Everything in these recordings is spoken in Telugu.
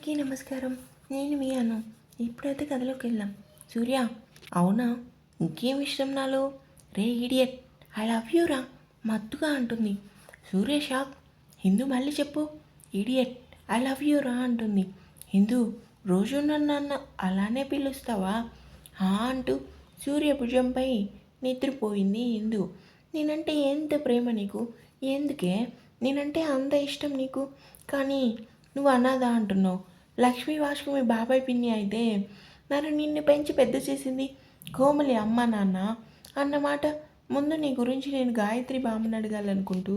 అందరికీ నమస్కారం. నేను మీ అను. ఇప్పుడైతే కథలోకి వెళ్దాం. సూర్య, అవునా? ఇంకేం ఇష్టం నాలో? రే ఈడియట్, ఐ లవ్ యూ రా మత్తుగా అంటుంది. సూర్య షాక్. హిందూ మళ్ళీ చెప్పు. ఈడియట్, ఐ లవ్ యూ రా అంటుంది. హిందూ, రోజు నన్ను అలానే పిలుస్తావా అంటూ సూర్య భుజంపై నిద్రపోయింది హిందూ. నేనంటే ఎంత ప్రేమ నీకు, ఎందుకే నేనంటే అంత ఇష్టం నీకు, కానీ నువ్వు అనాథ అంటున్నావు. లక్ష్మీ వాష్కు మీ బాబాయ్ పిన్ని అయితే నన్ను నిన్ను పెంచి పెద్ద చేసింది కోమలి అమ్మ నాన్న అన్నమాట. ముందు నీ గురించి నేను గాయత్రి బామ్మని అడగాలనుకుంటూ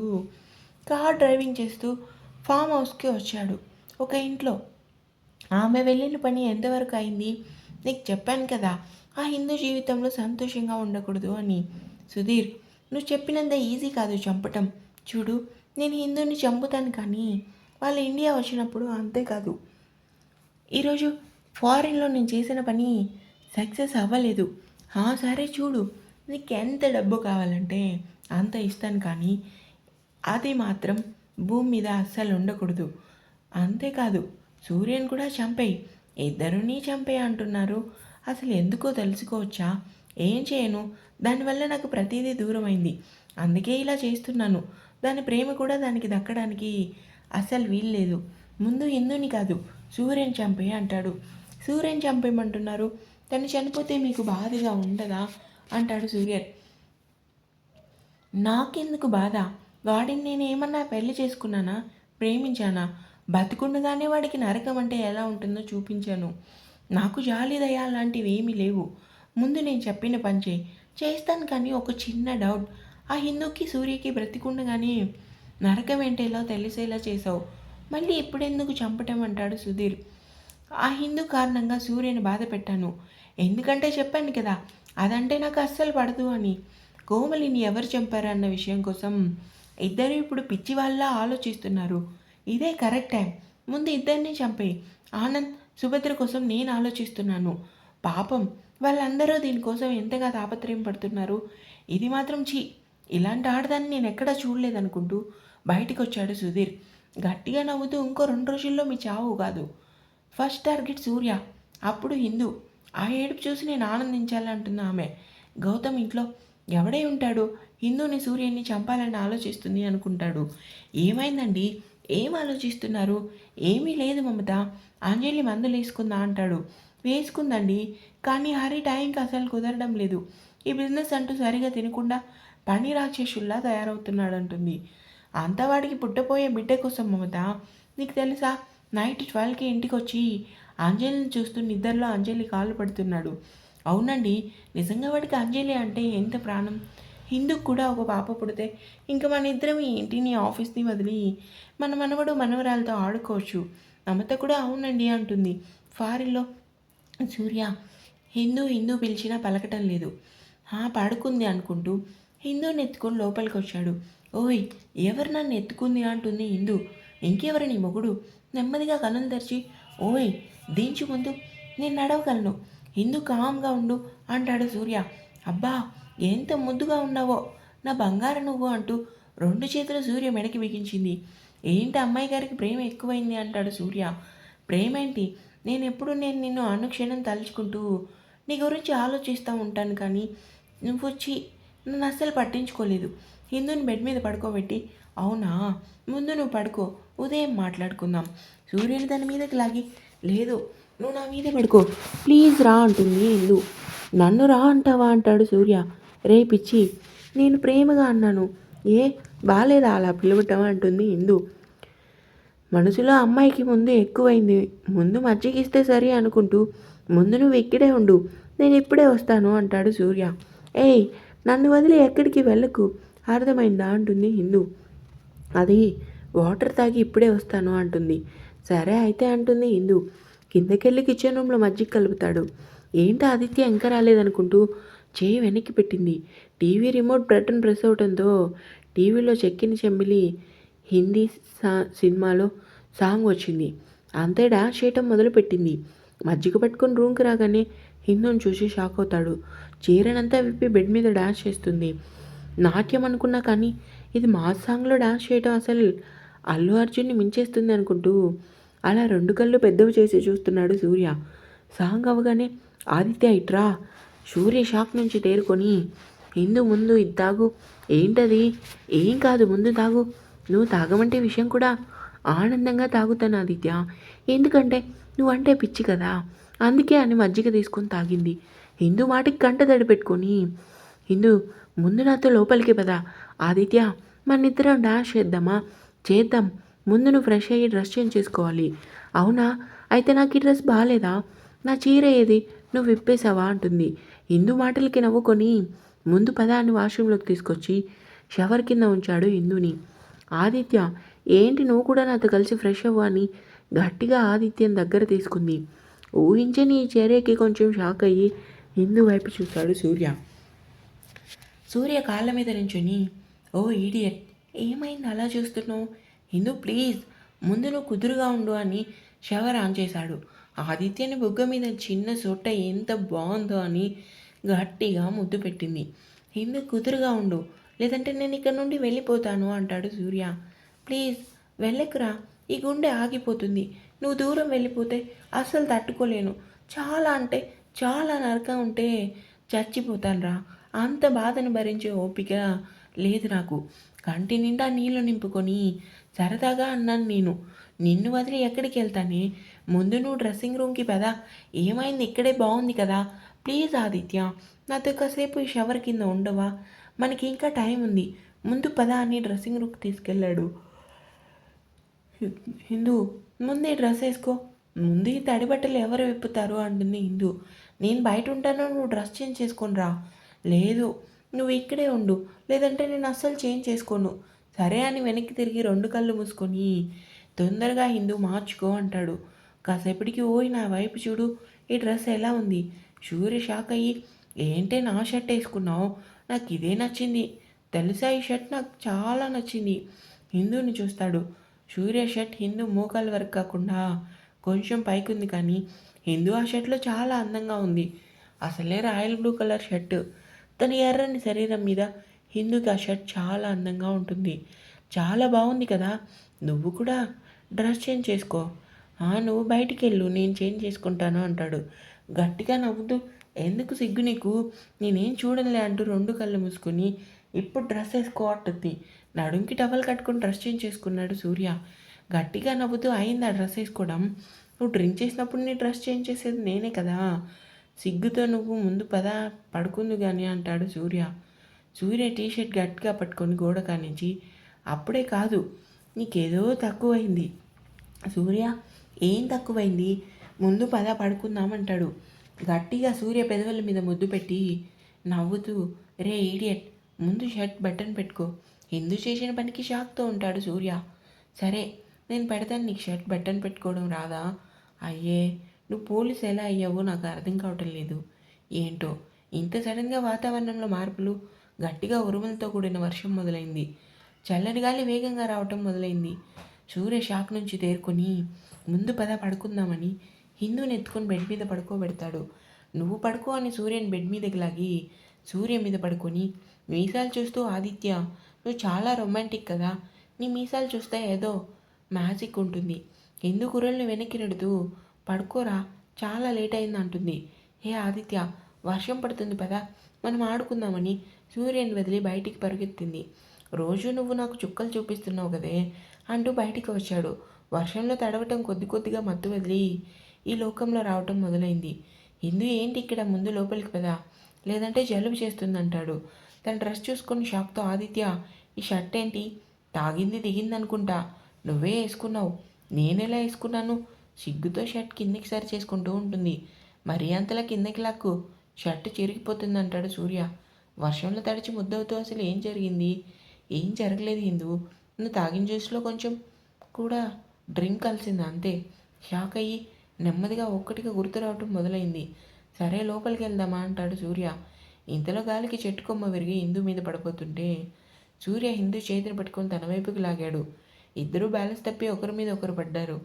కార్ డ్రైవింగ్ చేస్తూ ఫామ్ హౌస్కి వచ్చాడు. ఒక ఇంట్లో ఆమె వెళ్ళిన పని ఎంతవరకు అయింది? నీకు చెప్పాను కదా, ఆ హిందూ జీవితంలో సంతోషంగా ఉండకూడదు అని. సుధీర్, నువ్వు చెప్పినంత ఈజీ కాదు చంపటం. చూడు, నేను హిందూని చంపుతాను, కానీ వాళ్ళు ఇండియా వచ్చినప్పుడు అంతేకాదు. ఈరోజు ఫారిన్లో నేను చేసిన పని సక్సెస్ అవ్వలేదు. సరే చూడు, నీకు ఎంత డబ్బు కావాలంటే అంత ఇస్తాను, కానీ అది మాత్రం భూమి మీద అస్సలు ఉండకూడదు. అంతేకాదు, సూర్యని కూడా చంపేయి. ఇద్దరుని చంపేయి అంటున్నారు. అసలు ఎందుకో తెలుసుకోవచ్చా? ఏం చేయను, దానివల్ల నాకు ప్రతిదీ దూరమైంది. అందుకే ఇలా చేస్తున్నాను. దాని ప్రేమ కూడా దానికి దక్కడానికి అసలు వీల్లేదు. ముందు హిందూని కాదు, సూర్యని చంపేయి అంటాడు. సూర్యని చంపేయమంటున్నారు, తను చనిపోతే మీకు బాధగా ఉండదా అంటాడు సూర్యన్. నాకెందుకు బాధ? వాడిని నేను ఏమన్నా పెళ్లి చేసుకున్నానా, ప్రేమించానా? బతికుండగానే వాడికి నరకం అంటే ఎలా ఉంటుందో చూపించాను. నాకు జాలి దయ లాంటివి ఏమీ లేవు. ముందు నేను చెప్పిన పని చేయి. చేస్తాను, కానీ ఒక చిన్న డౌట్. ఆ హిందూకి సూర్యకి బ్రతికుండగానే నరకం ఏంటేలా తెలిసేలా చేసావు, మళ్ళీ ఇప్పుడెందుకు చంపటం అంటాడు సుధీర్. ఆ హిందూ కారణంగా సూర్యని బాధ పెట్టాను. ఎందుకంటే చెప్పాను కదా, అదంటే నాకు అస్సలు పడదు అని. కోమలిని ఎవరు చంపారు అన్న విషయం కోసం ఇద్దరు ఇప్పుడు పిచ్చి వాళ్ళ ఆలోచిస్తున్నారు. ఇదే కరెక్ట్ టైం. ముందు ఇద్దరిని చంపేయి. ఆనంద్, సుభద్ర కోసం నేను ఆలోచిస్తున్నాను. పాపం, వాళ్ళందరూ దీనికోసం ఎంతగా తాపత్రయం పడుతున్నారు. ఇది మాత్రం ఇలాంటి ఆడదాన్ని నేను ఎక్కడా చూడలేదనుకుంటూ బయటికి వచ్చాడు సుధీర్. గట్టిగా నవ్వుతూ, ఇంకో 2 రోజుల్లో మీ చావు కాదు, ఫస్ట్ టార్గెట్ సూర్య, అప్పుడు హిందూ. ఆ ఏడుపు చూసి నేను ఆనందించాలంటున్న ఆమె. గౌతమ్ ఇంట్లో ఎవడై ఉంటాడు, హిందూని సూర్యుని చంపాలని ఆలోచిస్తుంది అనుకుంటాడు. ఏమైందండి, ఏం ఆలోచిస్తున్నారు? ఏమీ లేదు మమత, అంజలి మందులు వేసుకుందా అంటాడు. వేసుకుందండి, కానీ హరి టైంకి అసలు కుదరడం లేదు. ఈ బిజినెస్ అంటూ సరిగా తినకుండా పని రాక్షసుల్లా తయారవుతున్నాడంటుంది. అంతా వాడికి పుట్టపోయే బిడ్డ కోసం మమత. నీకు తెలుసా, నైట్ 12కి ఇంటికి వచ్చి అంజలిని చూస్తూ నిద్రలో అంజలి కాళ్ళు పడుతున్నాడు. అవునండి, నిజంగా వాడికి అంజలి అంటే ఎంత ప్రాణం. హిందూకు కూడా ఒక పాప పుడితే ఇంక మన ఇద్దరం ఈ ఇంటిని ఆఫీస్ని వదిలి మన మనవడు మనవరాలతో ఆడుకోవచ్చు. మమత కూడా అవునండి అంటుంది. ఫారిన్లో సూర్య హిందూ పిలిచినా పలకటం లేదు. పడుకుంది అనుకుంటూ హిందూని ఎత్తుకొని లోపలికి వచ్చాడు. ఓయ్, ఎవరు నన్ను ఎత్తుకుంది అంటుంది హిందూ. ఇంకెవరు నీ మొగుడు? నెమ్మదిగా కన్నులు తెరిచి, ఓయ్ దించు ముందు, నేను నడవగలను. హిందూ కామ్గా ఉండు అంటాడు సూర్య. అబ్బా, ఎంత ముద్దుగా ఉన్నావో నా బంగారు నువ్వు అంటూ 2 చేతులు సూర్య మెడకి బిగించింది. ఏంటి అమ్మాయి గారికి ప్రేమ ఎక్కువైంది అంటాడు సూర్య. ప్రేమేంటి, నేను నిన్ను అనుక్షణం తలుచుకుంటూ నీ గురించి ఆలోచిస్తూ ఉంటాను, కానీ నువ్వు వచ్చి నన్ను అస్సలు పట్టించుకోలేదు. హిందూని బెడ్ మీద పడుకోబెట్టి, అవునా, ముందు నువ్వు పడుకో, ఉదయం మాట్లాడుకుందాం. సూర్యుని దాని మీదకి లాగి, లేదు నువ్వు నా మీద పడుకో, ప్లీజ్ రా అంటుంది హిందూ. నన్ను రా అంటావా అంటాడు సూర్య. రే పిచ్చి, నేను ప్రేమగా అన్నాను, ఏ బాలేదా అలా పిలవటం అంటుంది హిందూ. మనసులో అమ్మాయికి ముందు ఎక్కువైంది. ముందు మజ్జిగిస్తే సరి అనుకుంటూ, ముందు నువ్వు ఇక్కడే ఉండు, నేను ఇప్పుడే వస్తాను అంటాడు సూర్య. ఏయ్, నన్ను వదిలి ఎక్కడికి వెళ్ళకు, అర్థమైందా అంటుంది హిందూ. అది వాటర్ తాగి ఇప్పుడే వస్తాను అంటుంది. సరే అయితే అంటుంది హిందూ. కిందకెళ్ళి కిచెన్ రూమ్లో మజ్జిగ కలుపుతాడు. ఏంటి ఆదిత్య ఇంకా రాలేదనుకుంటూ చేయి వెనక్కి పెట్టింది. టీవీ రిమోట్ బటన్ ప్రెస్ అవడంతో టీవీలో చెక్కిన చెమ్మిలి హిందీ సినిమాలో సాంగ్ వచ్చింది. అంతే డాన్స్ చేయటం మొదలుపెట్టింది. మజ్జిగ పట్టుకొని రూమ్కి రాగానే హిందూని చూసి షాక్ అవుతాడు. చీరనంతా విప్పి బెడ్ మీద డాన్స్ చేస్తుంది. నాట్యం అనుకున్నా, కానీ ఇది మా సాంగ్లో డాన్స్ చేయటం అసలు అల్లు అర్జున్ని మించేస్తుంది అనుకుంటూ అలా 2 కళ్ళు పెద్దవి చేసి చూస్తున్నాడు సూర్య. సాంగ్ అవ్వగానే ఆదిత్య ఇట్రా. సూర్య షాక్ నుంచి తేరుకొని హిందూ ముందు ఇది తాగు. ఏంటది? ఏం కాదు ముందు తాగు. నువ్వు తాగమంటే విషయం కూడా ఆనందంగా తాగుతాను ఆదిత్య. ఎందుకంటే నువ్వంటే పిచ్చి కదా, అందుకే అని మజ్జిగ తీసుకొని తాగింది. హిందూ మాటికి కంట తడి పెట్టుకొని హిందూ ముందు నాతో లోపలికి పద. ఆదిత్య మనిద్దరం డాన్స్ చేద్దామా? చేద్దాం. ముందు నువ్వు ఫ్రెష్ అయ్యి డ్రెస్ చేంజ్ చేసుకోవాలి. అవునా? అయితే నాకు ఈ డ్రెస్ బాగాలేదా? నా చీర ఏది? నువ్వు విప్పేసావా అంటుంది. హిందూ మాటలకి నవ్వుకొని ముందు పద అని వాష్రూమ్లోకి తీసుకొచ్చి షవర్ కింద ఉంచాడు హిందూని. ఆదిత్య ఏంటి నువ్వు కూడా నాతో కలిసి ఫ్రెష్ అవ్వు అని గట్టిగా ఆదిత్యం దగ్గర తీసుకుంది. ఊహించని ఈ చర్యకి కొంచెం షాక్ అయ్యి హిందూ వైపు చూశాడు సూర్య. సూర్య కాళ్ళ మీద నించుని ఓ ఈడియట్, ఏమైంది అలా చూస్తున్నావు? హిందూ ప్లీజ్ ముందు నువ్వు కుదురుగా ఉండు అని షవర్ ఆన్ చేశాడు. ఆదిత్యని బుగ్గ మీద చిన్న సొట్ట ఎంత బాగుందో అని గట్టిగా ముద్దు పెట్టింది. హిందూ కుదురుగా ఉండు, లేదంటే నేను ఇక్కడ నుండి వెళ్ళిపోతాను అంటాడు సూర్య. ప్లీజ్ వెళ్ళకురా, ఈ గుండె ఆగిపోతుంది. నువ్వు దూరం వెళ్ళిపోతే అస్సలు తట్టుకోలేను. చాలా అంటే చాలా నరకం ఉంటే చచ్చిపోతాను రా. అంత బాధను భరించే ఓపిక లేదు నాకు. కంటి నిండా నీళ్లు నింపుకొని సరదాగా అన్నాను నేను. నిన్ను వదిలి ఎక్కడికి వెళ్తానే? ముందు నువ్వు డ్రెస్సింగ్ రూమ్కి పదా. ఏమైంది? ఇక్కడే బాగుంది కదా. ప్లీజ్ ఆదిత్య నాతో కాసేపు ఈ షవర్ కింద ఉండవా? మనకి ఇంకా టైం ఉంది. ముందు పద అని డ్రెస్సింగ్ రూమ్కి తీసుకెళ్ళాడు. హిందూ ముందే డ్రెస్ వేసుకో. ముందు ఈ తడి బట్టలు ఎవరు విప్పుతారు అంటుంది హిందూ. నేను బయట ఉంటాను, నువ్వు డ్రెస్ చేంజ్ చేసుకొని రా. లేదు నువ్వు ఇక్కడే ఉండు, లేదంటే నేను అస్సలు చేంజ్ చేసుకోను. సరే అని వెనక్కి తిరిగి 2 కళ్ళు మూసుకొని తొందరగా హిందూ మార్చుకో అంటాడు. కాసేపటికి ఓయ్ నా వైపు చూడు, ఈ డ్రెస్ ఎలా ఉంది? సూర్య షాక్ అయ్యి ఏంటే నా షర్ట్ వేసుకున్నావు? నాకు ఇదే నచ్చింది తెలుసా, ఈ షర్ట్ నాకు చాలా నచ్చింది. హిందూని చూస్తాడు. సూర్య షర్ట్ హిందూ మోకాల వరకు కాకుండా కొంచెం పైకి ఉంది, కానీ హిందూ ఆ షర్ట్లో చాలా అందంగా ఉంది. అసలే రాయల్ బ్లూ కలర్ షర్ట్. తన ఎర్రని శరీరం మీద హిందూకి ఆ షర్ట్ చాలా అందంగా ఉంటుంది. చాలా బాగుంది కదా. నువ్వు కూడా డ్రెస్ చేంజ్ చేసుకో. నువ్వు బయటికి వెళ్ళు, నేను చేంజ్ చేసుకుంటాను అంటాడు గట్టిగా నవ్వుతూ. ఎందుకు సిగ్గు నీకు? నేనేం చూడలే అంటూ 2 కళ్ళు మూసుకొని ఇప్పుడు డ్రెస్ వేసుకో అంటుంది. నడుంకి టవల్ కట్టుకొని డ్రెస్ చేంజ్ చేసుకున్నాడు సూర్య. గట్టిగా నవ్వుతూ అయింది ఆ డ్రెస్ వేసుకోవడం. నువ్వు డ్రింక్ చేసినప్పుడు నీ డ్రెస్ చేంజ్ చేసేది నేనే కదా. సిగ్గుతో నువ్వు ముందు పద పడుకుందు కానీ అంటాడు సూర్య. సూర్య టీషర్ట్ గట్టిగా పట్టుకొని గోడ కానించి అప్పుడే కాదు, నీకేదో తక్కువైంది. సూర్య ఏం తక్కువైంది? ముందు పద పడుకుందామంటాడు. గట్టిగా సూర్య పెదవుల మీద ముద్దు పెట్టి నవ్వుతూ రే ఈడియట్, ముందు షర్ట్ బటన్ పెట్టుకో. హిందూ చేసిన పనికి షాక్తో ఉంటాడు సూర్య. సరే నేను పెడతాను, నీకు షర్ట్ బటన్ పెట్టుకోవడం రాదా? అయ్యే నువ్వు పోలీస్ ఎలా అయ్యావో నాకు అర్థం కావటం లేదు. ఏంటో ఇంత సడన్గా వాతావరణంలో మార్పులు. గట్టిగా ఉరుములతో కూడిన వర్షం మొదలైంది. చల్లని గాలి వేగంగా రావటం మొదలైంది. సూర్య షాక్ నుంచి తేరుకొని ముందు పద పడుకుందామని హిందూని ఎత్తుకొని బెడ్ మీద పడుకోబెడతాడు. నువ్వు పడుకో అని సూర్యని బెడ్ మీదకి లాగి సూర్య మీద పడుకొని మీసాలు చూస్తూ ఆదిత్య నువ్వు చాలా రొమాంటిక్ కదా, నీ మీసాలు చూస్తే ఏదో మ్యాజిక్ ఉంటుంది. హిందూ కుర్రల్ని వెనక్కి నెడుతూ పడుకోరా, చాలా లేట్ అయింది అంటుంది. హే ఆదిత్య వర్షం పడుతుంది పదా మనం ఆడుకుందామని సూర్యని వదిలి బయటికి పరుగెత్తింది. రోజు నువ్వు నాకు చుక్కలు చూపిస్తున్నావు కదే అంటూ బయటికి వచ్చాడు. వర్షంలో తడవటం కొద్ది కొద్దిగా మత్తు వదిలి ఈ లోకంలో రావటం మొదలైంది. హిందూ ఏంటి ఇక్కడ, ముందు లోపలికి పదా, లేదంటే జలుబు చేస్తుందంటాడు. తన డ్రెస్ చూసుకొని షాక్తో ఆదిత్య ఈ షర్ట్ ఏంటి, తాగింది దిగిందనుకుంటా, నువ్వే వేసుకున్నావు. నేనెలా వేసుకున్నాను? సిగ్గుతో షర్ట్ కిందికి సరి చేసుకుంటూ ఉంటుంది. మరీ అంతలా కిందకి లాక్కు, షర్ట్ చిరిగిపోతుందంటాడు సూర్య. వర్షంలో తడిచి ముద్దవుతూ అసలు ఏం జరిగింది? ఏం జరగలేదు హిందూ, నువ్వు తాగిన జ్యూస్లో కొంచెం కూడా డ్రింక్ కలిసింది అంతే. షాక్ అయ్యి నెమ్మదిగా ఒక్కటిగా గుర్తు రావటం మొదలైంది. సరే లోపలికి వెళ్దామా అంటాడు సూర్య. ఇంతలో గాలికి చెట్టు కొమ్మ విరిగి హిందూ మీద పడిపోతుంటే సూర్య హిందూ చేతిని పట్టుకొని తన వైపుకి లాగాడు. ఇద్దరూ బ్యాలెన్స్ తప్పి ఒకరి మీద ఒకరు పడ్డారు.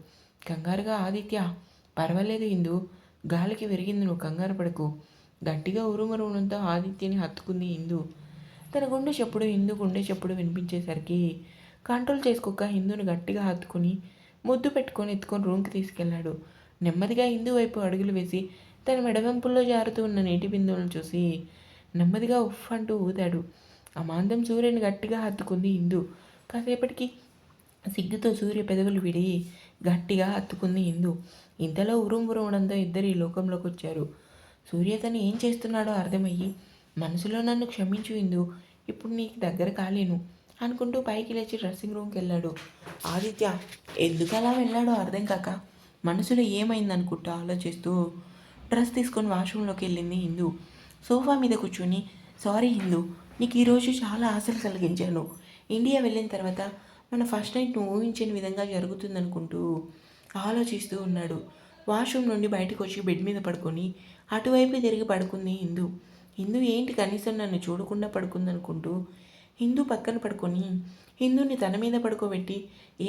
కంగారుగా ఆదిత్య పర్వాలేదు హిందూ, గాలికి విరిగింది, నువ్వు కంగారు పడకు. గట్టిగా ఉరుమరువునంతో ఆదిత్యని హత్తుకుంది హిందూ. తన గుండె చప్పుడు హిందూ గుండె చప్పుడు వినిపించేసరికి కంట్రోల్ చేసుకోక హిందూని గట్టిగా హత్తుకుని ముద్దు పెట్టుకొని ఎత్తుకొని రూమ్కి తీసుకెళ్ళాడు. నెమ్మదిగా హిందూ వైపు అడుగులు వేసి తన మెడవంపుల్లో జారుతూ ఉన్న నీటి బిందువులను చూసి నెమ్మదిగా ఉఫ్ అంటూ ఊదాడు. అమాంతం సూర్యుని గట్టిగా హత్తుకుంది హిందూ. కాసేపటికి సిగ్గుతో సూర్య పెదవులు విడి గట్టిగా హత్తుకుంది హిందూ. ఇంతలో ఉరుమురంతో ఇద్దరు ఈ లోకంలోకి వచ్చారు. సూర్య తను ఏం చేస్తున్నాడో అర్థమయ్యి, మనసులో నన్ను క్షమించు హిందూ, ఇప్పుడు నీకు దగ్గర కాలేను అనుకుంటూ పైకి లేచి డ్రెస్సింగ్ రూమ్కి వెళ్ళాడు. ఆదిత్య ఎందుకు అలా వెళ్ళాడో అర్థం కాక మనసులో ఏమైందనుకుంటూ ఆలోచిస్తూ డ్రెస్ తీసుకొని వాష్రూమ్లోకి వెళ్ళింది హిందూ. సోఫా మీద కూర్చొని, సారీ హిందూ, నీకు ఈరోజు చాలా ఆశలు కలిగించాను. ఇండియా వెళ్ళిన తర్వాత మన ఫస్ట్ నైట్ నువ్వు ఊహించిన విధంగా జరుగుతుందనుకుంటూ ఆలోచిస్తూ ఉన్నాడు. వాష్రూమ్ నుండి బయటకు వచ్చి బెడ్ మీద పడుకొని అటువైపు తిరిగి పడుకుంది హిందూ. హిందూ ఏంటి కనీసం నన్ను చూడకుండా పడుకుందనుకుంటూ హిందూ పక్కన పడుకొని హిందూని తన మీద పడుకోబెట్టి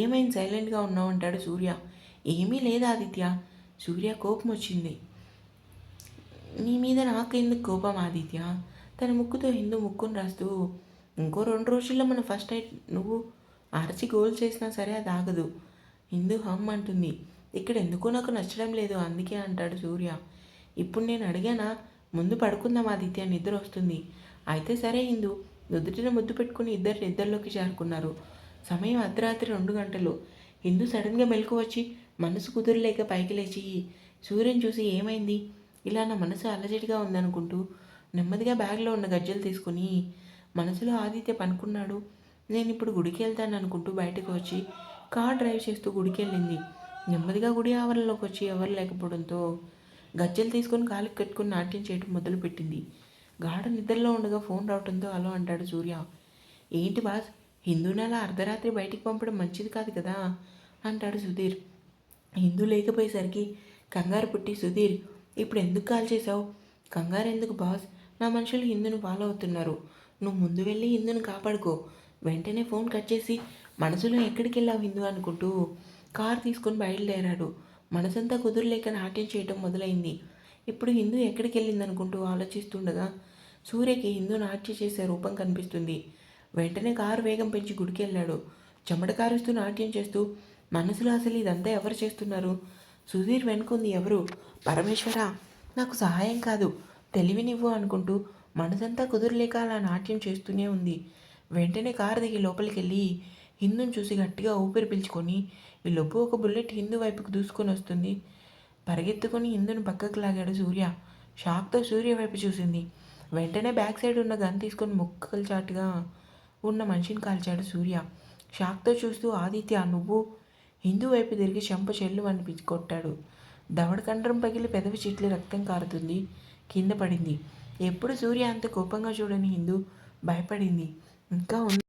ఏమైంది సైలెంట్గా ఉన్నావు అంటాడు సూర్య. ఏమీ లేదా ఆదిత్య. సూర్య కోపం వచ్చింది. నీ మీద నాకెందుకు కోపం ఆదిత్య. తన ముక్కుతో హిందూ ముక్కును రాస్తూ, ఇంకో 2 రోజుల్లో మన ఫస్ట్ నైట్ నువ్వు అరచి గోల్ చేసినా సరే అది ఆగదు. హిందూ హమ్ అంటుంది. ఇక్కడ ఎందుకో నాకు నచ్చడం లేదు అందుకే అంటాడు సూర్య. ఇప్పుడు నేను అడిగానా, ముందు పడుకుందాం ఆదిత్య, నిద్ర వస్తుంది. అయితే సరే హిందూ. నుదుటిన ముద్దు పెట్టుకుని ఇద్దరు నిద్రలోకి చేరుకున్నారు. సమయం అర్ధరాత్రి 2 గంటలు. హిందూ సడన్గా మెలకు వచ్చి మనసు కుదురలేక పైకి లేచి సూర్యుని చూసి ఏమైంది, ఇలా నా మనసు అలజడిగా ఉందనుకుంటూ నెమ్మదిగా బ్యాగ్లో ఉన్న గజ్జలు తీసుకుని మనసులో ఆదిత్య పనుకున్నాడు. నేను ఇప్పుడు గుడికి వెళ్తాను అనుకుంటూ బయటకు వచ్చి కార్ డ్రైవ్ చేస్తూ గుడికి వెళ్ళింది. నెమ్మదిగా గుడి ఆవరణలోకి వచ్చి ఎవరు లేకపోవడంతో గజ్జలు తీసుకొని కాలికి కట్టుకుని నాట్యం చేయడం మొదలుపెట్టింది. గాఢ నిద్రలో ఉండగా ఫోన్ రావడంతో హలో అంటాడు సూర్య. ఏంటి బాస్, హిందూని అలా అర్ధరాత్రి బయటికి పంపడం మంచిది కాదు కదా అంటాడు సుధీర్. హిందూ లేకపోయేసరికి కంగారు పుట్టి, సుధీర్ ఇప్పుడు ఎందుకు కాల్ చేసావు? కంగారు ఎందుకు బాస్, నా మనుషులు హిందూని ఫాలో అవుతున్నారు. నువ్వు ముందు వెళ్ళి హిందూని కాపాడుకో. వెంటనే ఫోన్ కట్ చేసి మనసులో ఎక్కడికి వెళ్ళావు హిందూ అనుకుంటూ కారు తీసుకొని బయలుదేరాడు. మనసంతా కుదురులేక నాట్యం చేయటం మొదలైంది. ఇప్పుడు హిందూ ఎక్కడికి వెళ్ళింది అనుకుంటూ ఆలోచిస్తుండగా సూర్యకి హిందూ నాట్యం చేసే రూపం కనిపిస్తుంది. వెంటనే కారు వేగం పెంచి గుడికి వెళ్ళాడు. చెమట కారుస్తూ నాట్యం చేస్తూ మనసులో అసలు ఇదంతా ఎవరు చేస్తున్నారు? సుధీర్ వెనుకుంది ఎవరు? పరమేశ్వర, నాకు సహాయం కాదు, తెలివినివ్వు అనుకుంటూ మనసంతా కుదురులేక అలా నాట్యం చేస్తూనే ఉంది. వెంటనే కారు దిగి లోపలికి వెళ్ళి హిందూని చూసి గట్టిగా ఊపిరి పీల్చుకొని ఈ లోపు ఒక బుల్లెట్ హిందూ వైపుకు దూసుకొని వస్తుంది. పరిగెత్తుకొని హిందూని పక్కకు లాగాడు సూర్య. షాక్తో సూర్య వైపు చూసింది. వెంటనే బ్యాక్ సైడ్ ఉన్న గన్ తీసుకొని ముక్కలు చాటుగా ఉన్న మనిషిని కాల్చాడు సూర్య. షాక్తో చూస్తూ ఆదిత్య, నువ్వు? హిందూ వైపు తిరిగి చెంప చెల్లు అనిపించి కొట్టాడు. దవడ కండరం పగిలి పెదవి చిట్లు రక్తం కారుతుంది. కింద పడింది. ఎప్పుడు సూర్య అంత కోపంగా చూడని హిందూ భయపడింది. ఇంకా